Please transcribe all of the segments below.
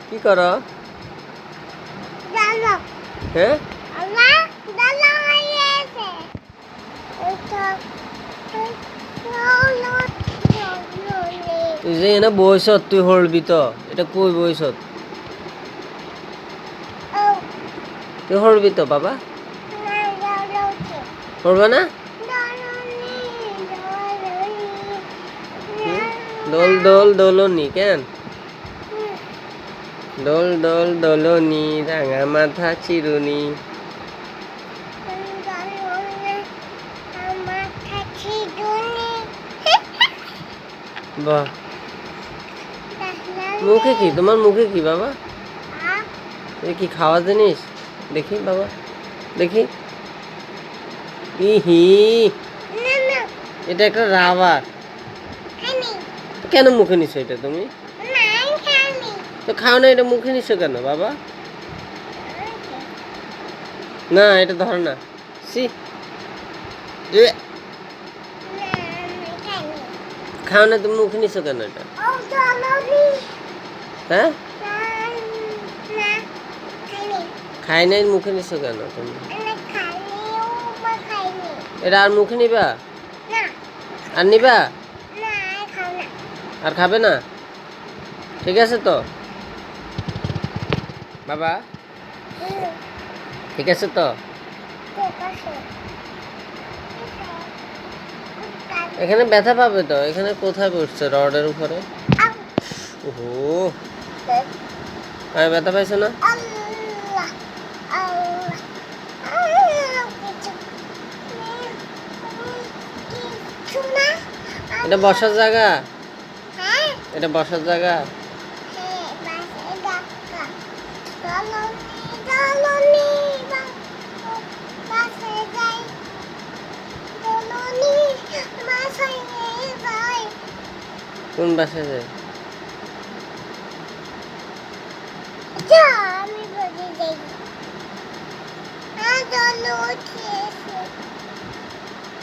কি করো? হ্যাঁ, তুই যে এনে বইছত তুই হলবি তো, এটা কই বইছত? তুই হলবি তো বাবা, হলবা না? দোল দোল দোলনি কেন? দোল দোল দোলনি রাঙা মাথা চিরুনি। বাহ, মুখে কি তোমার? মুখে কি বাবা? এটা কি খাওয়া জিনিস? দেখি বাবা, দেখি। ইহি, এটা একটা রাবার। কেন মুখে নিছো এটা তুমি? তো খাও না, এটা মুখে নিছো কেন বাবা? না, এটা ধর না। সি, খাও না, তুমি মুখে নিছো কেন এটা? হ্যাঁ, খাই নাই, মুখে নিছো কেন তুমি? এটা আর মুখে নিবা? আর নিবা? আর খাবে না? ঠিক আছে তো বাবা, ঠিক আছে তো? এখানে ব্যথা পাবে তো। এখানে কোথায় পড়ছে? রডের উপরে। ওহো, আমি ব্যথা পাইছো না? এটা বসার জায়গা? এটা বসার জায়গা? কোন বাসায় যায়?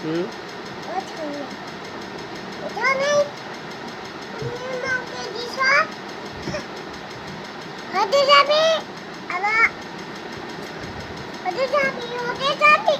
হুম, হতে যাবে আবার হতে যাবে